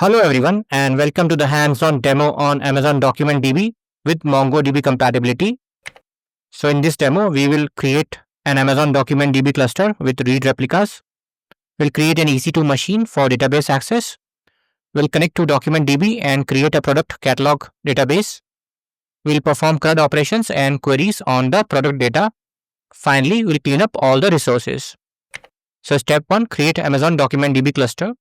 Hello everyone and welcome to the hands-on demo on Amazon DocumentDB with MongoDB compatibility. So in this demo, we will create an Amazon DocumentDB cluster with read replicas. We'll create an EC2 machine for database access. We'll connect to DocumentDB and create a product catalog database. We'll perform CRUD operations and queries on the product data. Finally, we'll clean up all the resources. So step 1, create Amazon DocumentDB cluster.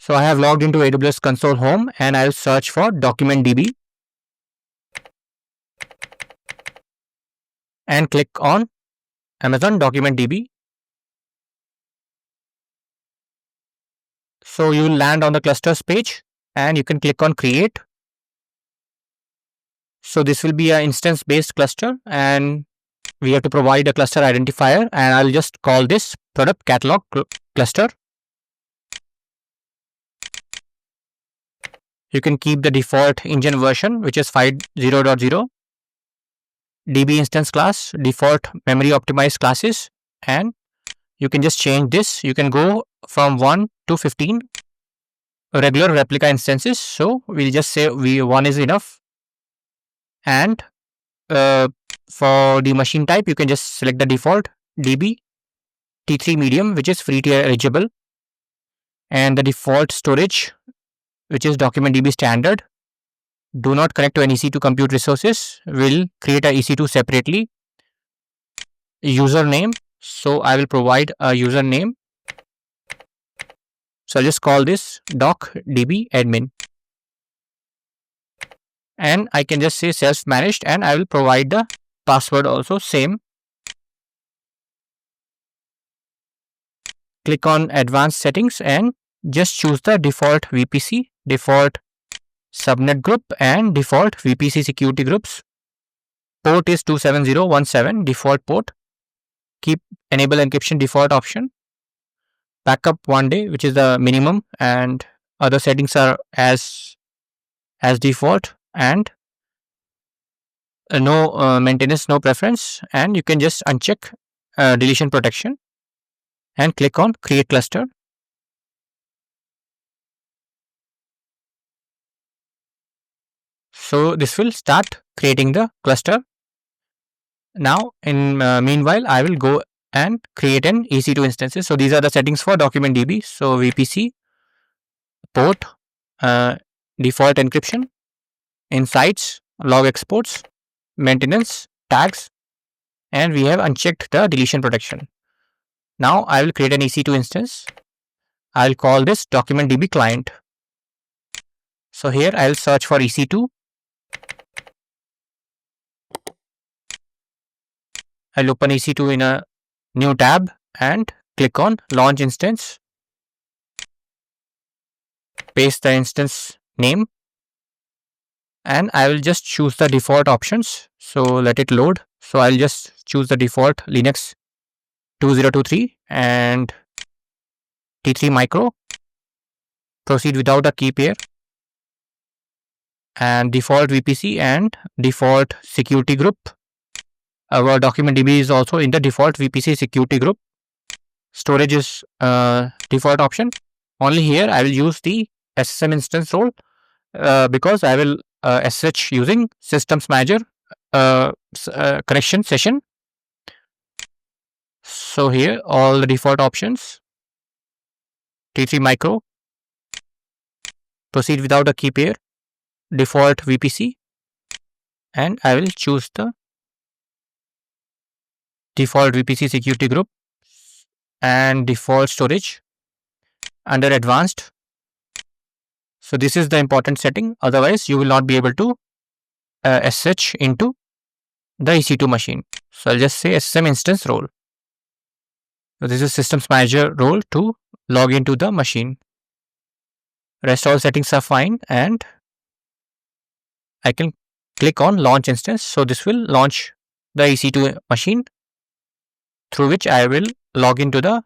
So I have logged into AWS console home and I'll search for DocumentDB and click on Amazon DocumentDB. So you will land on the clusters page and you can click on create. So this will be an instance based cluster and we have to provide a cluster identifier, and I'll just call this product catalog cluster. You can keep the default engine version, which is 5.0.0, DB instance class, default memory optimized classes, and you can just change this. You can go from 1 to 15 regular replica instances. So we'll just say 1 is enough. And for the machine type, you can just select the default DB T3 medium, which is free tier eligible, and the default storage, which is DocumentDB standard. Do not connect to an EC2 compute resources. We'll create a EC2 separately. Username. So I will provide a username. So I'll just call this docdb admin. And I can just say self-managed, and I will provide the password also same. Click on advanced settings and just choose the default VPC, default subnet group, and default VPC security groups. Port is 27017 default port. Keep enable encryption default option. Backup 1 day, which is the minimum, and other settings are as default, and no maintenance, no preference, and you can just uncheck deletion protection and click on create cluster. So this will start creating the cluster. Now in meanwhile, I will go and create an EC2 instances. So these are the settings for DocumentDB. So VPC, port, default encryption, insights, log exports, maintenance, tags, and we have unchecked the deletion protection. Now I will create an EC2 instance. I'll call this DocumentDB client. So here I'll search for EC2. I'll open EC2 in a new tab and click on launch instance. Paste the instance name. And I will just choose the default options. So let it load. So I'll just choose the default Linux 2023 and T3 micro. Proceed without a key pair. And default VPC and default security group. Our DocumentDB is also in the default VPC security group. Storage is default option. Only here I will use the SSM instance role because I will SSH using systems manager connection session. So here all the default options. T3 micro. Proceed without a key pair. Default VPC. And I will choose the default VPC security group and default storage under advanced. So this is the important setting. Otherwise, you will not be able to SSH into the EC2 machine. So I'll just say SSM instance role. So this is systems manager role to log into the machine. Rest all settings are fine, and I can click on launch instance. So this will launch the EC2 machine, through which I will log into the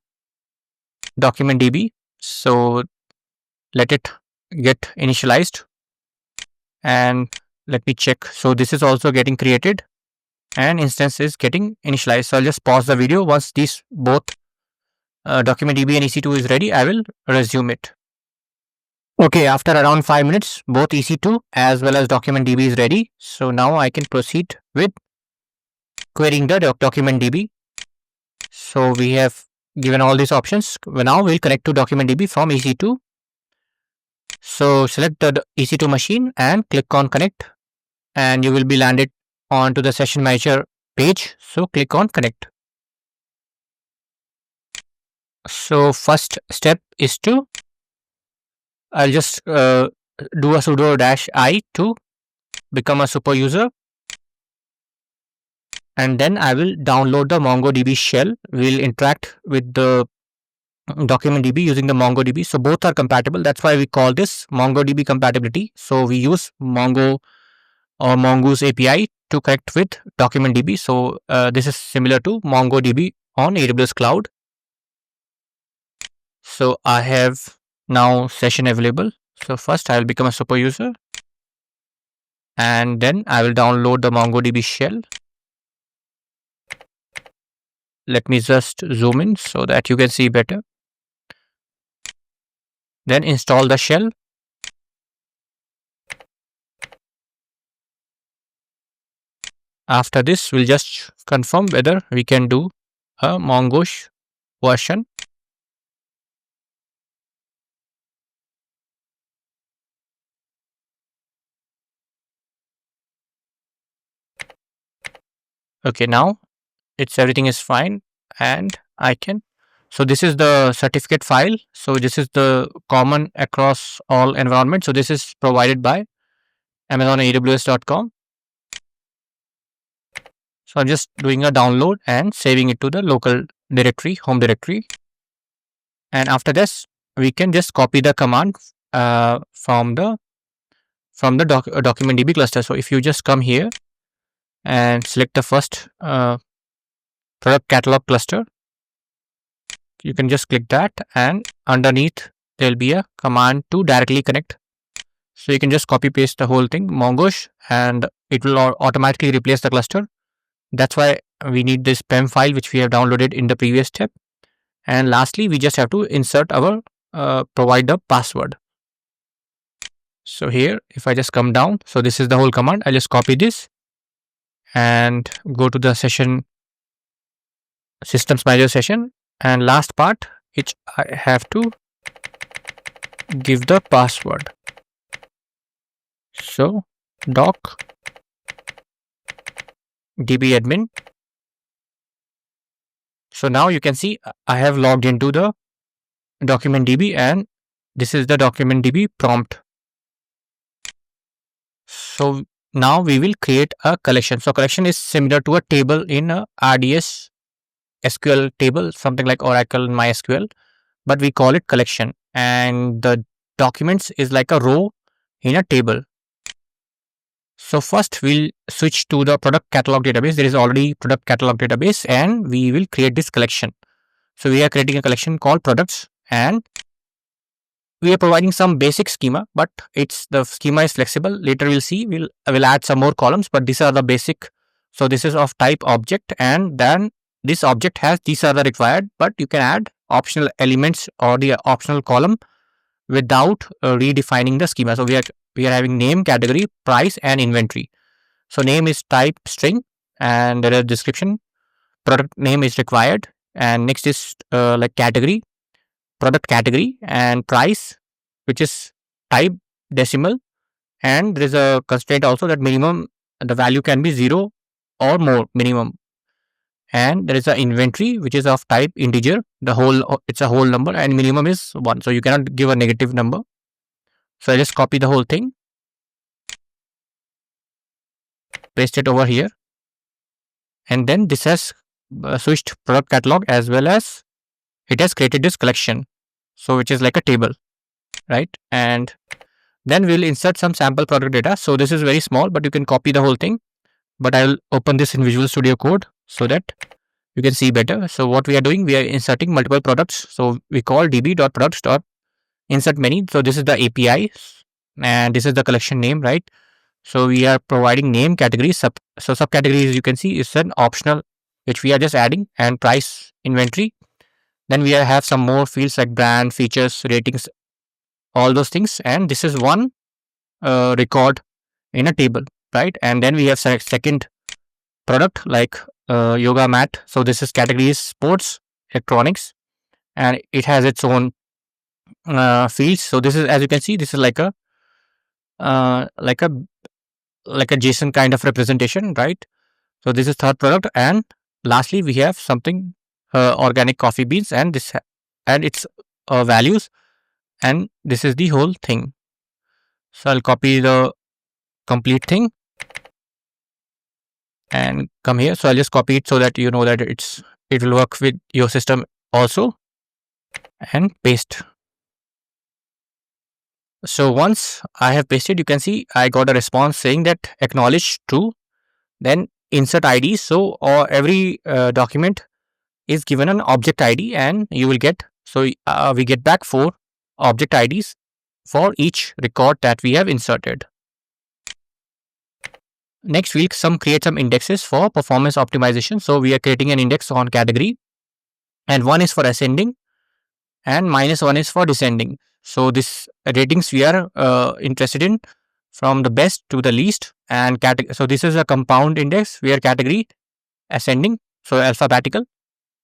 DocumentDB. So let it get initialized and let me check. So this is also getting created and instance is getting initialized. So I'll just pause the video. Once these both DocumentDB and EC2 is ready, I will resume it. Okay, after around 5 minutes, both EC2 as well as DocumentDB is ready. So now I can proceed with querying the DocumentDB. So we have given all these options. Now we'll connect to DocumentDB from EC2. So select the EC2 machine and click on connect, and you will be landed onto the session manager page. So click on connect. So first step is to, I'll just do a sudo -i to become a super user, and then I will download the MongoDB shell. We'll interact with the DocumentDB using the MongoDB. So both are compatible. That's why we call this MongoDB compatibility. So we use Mongo or Mongoose API to connect with DocumentDB. So this is similar to MongoDB on AWS Cloud. So I have now session available. So first I will become a super user, and then I will download the MongoDB shell. Let me just zoom in so that you can see better. Then install the shell. After this, we'll just confirm whether we can do a Mongoose version. Okay, now everything is fine, and I can. So this is the certificate file. So this is the common across all environments. So this is provided by Amazon AWS.com. So I'm just doing a download and saving it to the local directory, home directory. And after this, we can just copy the command from the DocumentDB cluster. So if you just come here and select the first product catalog cluster, you can just click that, and underneath there will be a command to directly connect. So you can just copy paste the whole thing, Mongoose, and it will automatically replace the cluster. That's why we need this PEM file which we have downloaded in the previous step. And lastly, we just have to insert our provide the password. So here, if I just come down, so this is the whole command. I'll just copy this and go to the session systems manager session, and last part which I have to give the password. So doc db admin. So now you can see I have logged into the DocumentDB, and this is the DocumentDB prompt. So now we will create a collection. So collection is similar to a table in a RDS SQL table, something like Oracle and MySQL, but we call it collection, and the documents is like a row in a table. So first we'll switch to the product catalog database. There is already product catalog database, and we will create this collection. So we are creating a collection called products, and we are providing some basic schema, but the schema is flexible. Later we'll see, we'll add some more columns, but these are the basic. So this is of type object, and then this object has, these are the required, but you can add optional elements or the optional column without redefining the schema. So we are having name, category, price, and inventory. So name is type string, and there is description. Product name is required, and next is like category, product category, and price, which is type decimal, and there is a constraint also that minimum the value can be 0 or more minimum. And there is a inventory which is of type integer, it's a whole number, and minimum is 1, so you cannot give a negative number. So I just copy the whole thing, paste it over here, and then this has switched product catalog as well as it has created this collection, so which is like a table, right? And then we'll insert some sample product data. So this is very small, but you can copy the whole thing, but I will open this in Visual Studio Code so that you can see better. So what we are doing, we are inserting multiple products. So we call db.products.insert many. So this is the API, and this is the collection name, right? So we are providing name, category, so subcategories you can see is an optional which we are just adding, and price, inventory. Then we have some more fields like brand, features, ratings, all those things, and this is one record in a table, right? And then we have second product like yoga mat. So this is categories sports, electronics, and it has its own fields. So this is, as you can see, this is like a uh, like a like a JSON kind of representation, right? So this is third product, and lastly we have something organic coffee beans, and and its values, and this is the whole thing. So I'll copy the complete thing and come here. So I'll just copy it so that you know that it will work with your system also, and paste. So once I have pasted, you can see I got a response saying that acknowledge true, then insert ID. So or every document is given an object ID, and you will get, so we get back 4 object IDs for each record that we have inserted. Next we'll create some indexes for performance optimization. So we are creating an index on category, and one is for ascending and -1 is for descending. So this ratings we are interested in from the best to the least, and so this is a compound index where category ascending, so alphabetical,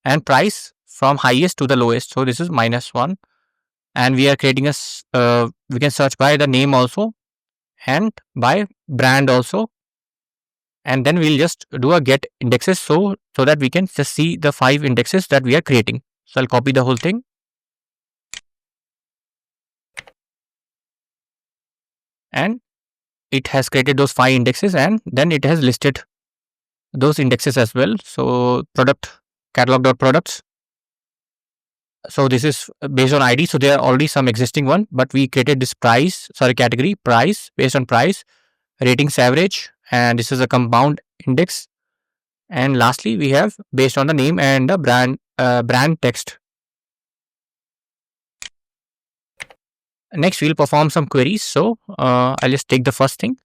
and price from highest to the lowest. So this is -1, and we are creating we can search by the name also and by brand also, and then we'll just do a get indexes so that we can just see the 5 indexes that we are creating. So I'll copy the whole thing, and it has created those 5 indexes, and then it has listed those indexes as well. So product catalog.products. So this is based on ID. So there are already some existing one, but we created this category price based on price, ratings average, and this is a compound index. And lastly, we have based on the name and the brand text. Next, we'll perform some queries. So I'll just take the first thing,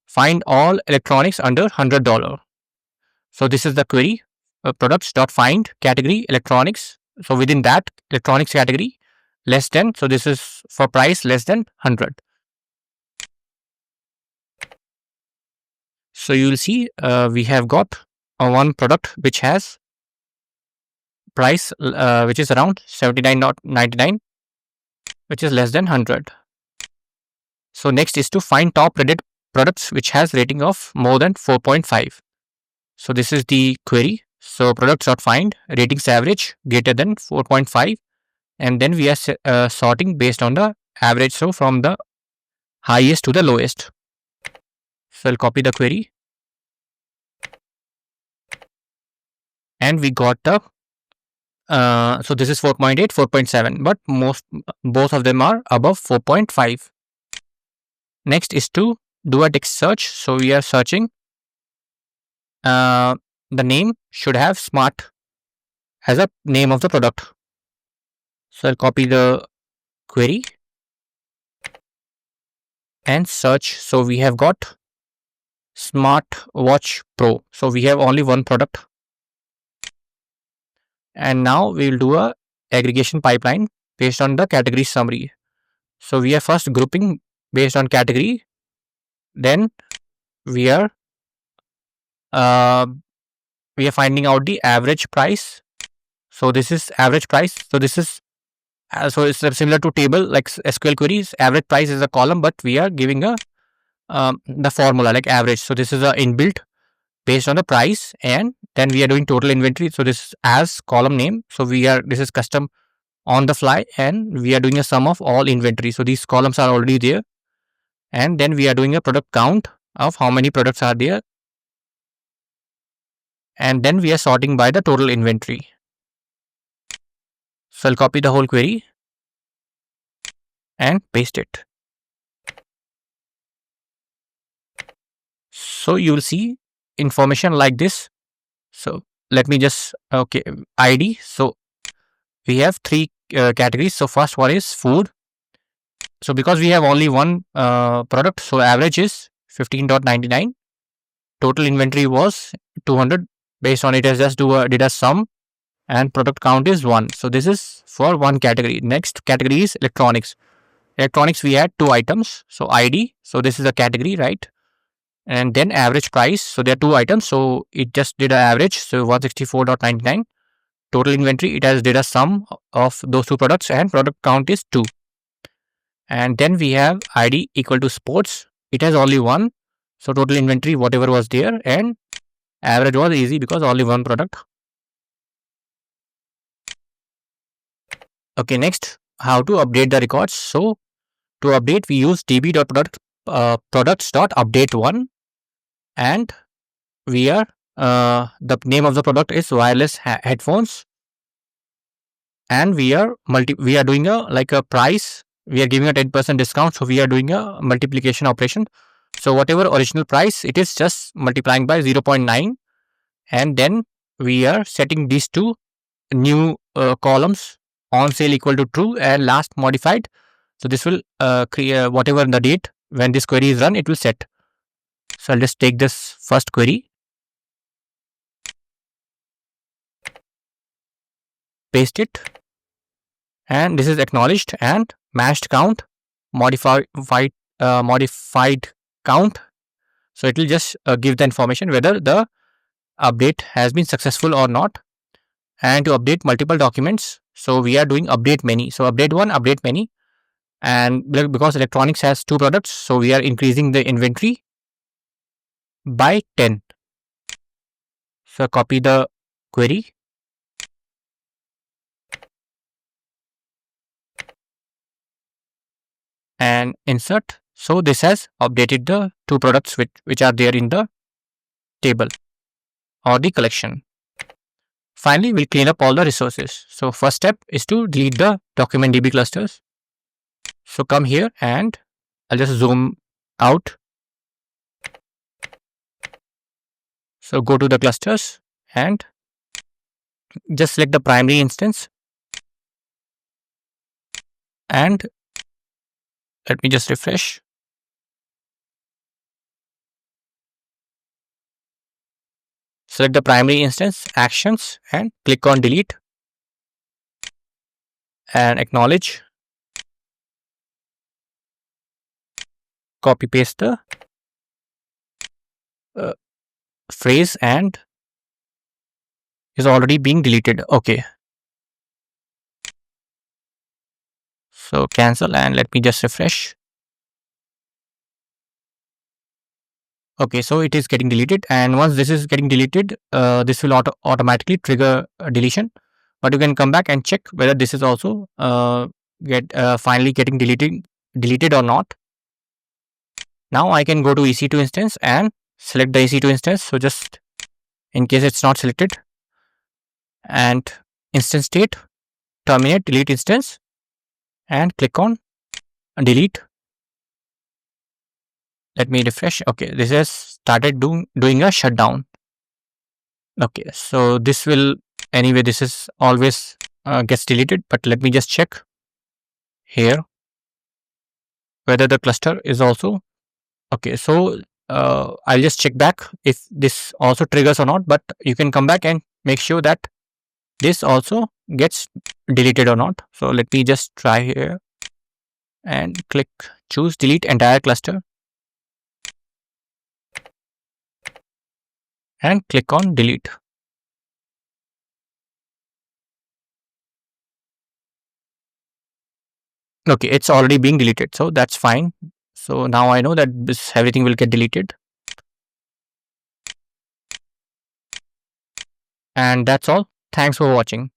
find all electronics under $100. So this is the query, products.find category electronics. So within that electronics category less than, so this is for price less than 100. So you will see we have got one product which has price which is around 79.99, which is less than 100. So next is to find top rated products which has rating of more than 4.5. So this is the query. So products.find ratings average greater than 4.5, and then we are sorting based on the average, so from the highest to the lowest. So I'll copy the query, and we got the so this is 4.8, 4.7, but both of them are above 4.5. Next is to do a text search. So we are searching the name should have smart as a name of the product. So I'll copy the query and search. So we have got Smart Watch Pro. So we have only one product. And now we will do a aggregation pipeline based on the category summary. So we are first grouping based on category. Then we are finding out the average price. So this is average price. So this is so it's similar to table like SQL queries. Average price is a column, but we are giving a the formula like average. So this is a inbuilt based on the price, and then we are doing total inventory. So this is as column name. So this is custom on the fly, and we are doing a sum of all inventory. So these columns are already there, and then we are doing a product count of how many products are there, and then we are sorting by the total inventory. So I'll copy the whole query and paste it. So you will see information like this. So let me just ID. So we have 3 categories. So first one is food. So because we have only one product, so average is 15.99. Total inventory was 200. Based on it, has just did a sum, and product count is 1. So this is for one category. Next category is electronics. electronics we had 2 items. So ID, so this is a category, right? And then average price. So there are 2 items. So it just did an average. So 164.99. Total inventory, it has did a sum of those 2 products, and product count is 2. And then we have ID equal to sports. It has only 1. So total inventory, whatever was there, and average was easy because only 1 product. Okay, next, how to update the records. So to update, we use products.update1, and we are the name of the product is wireless headphones, and we are doing a price. We are giving a 10% discount, so we are doing a multiplication operation. So whatever original price, it is just multiplying by 0.9, and then we are setting these 2 new columns, on sale equal to true and last modified. So this will create whatever the date when this query is run, it will set. So I'll just take this first query, paste it, and this is acknowledged, and matched count, modified count. So it will just give the information whether the update has been successful or not. And to update multiple documents, so we are doing update many. So update 1, update many, and because electronics has 2 products, so we are increasing the inventory by 10. So copy the query, and insert. So this has updated the 2 products which are there in the table or the collection. Finally, we'll clean up all the resources. So first step is to delete the DocumentDB clusters. So come here, and I'll just zoom out. So go to the clusters and just select the primary instance, and let me just refresh. Select the primary instance, actions, and click on delete, and acknowledge. Copy paste the phrase, and is already being deleted. Okay. So cancel, and let me just refresh. Okay, so it is getting deleted, and once this is getting deleted, this will automatically trigger a deletion. But you can come back and check whether this is also finally getting deleted or not. Now I can go to EC2 instance and select the EC2 instance. So just in case it's not selected, and instance state, terminate, delete instance, and click on delete. Let me refresh. Okay, this has started doing a shutdown. Okay, so this will, anyway, this is always gets deleted, but let me just check here whether the cluster is also okay. So I'll just check back if this also triggers or not, but you can come back and make sure that this also gets deleted or not. So let me just try here and click choose delete entire cluster and click on delete. Okay, it's already being deleted, so that's fine. So now I know that this everything will get deleted. And that's all. Thanks for watching.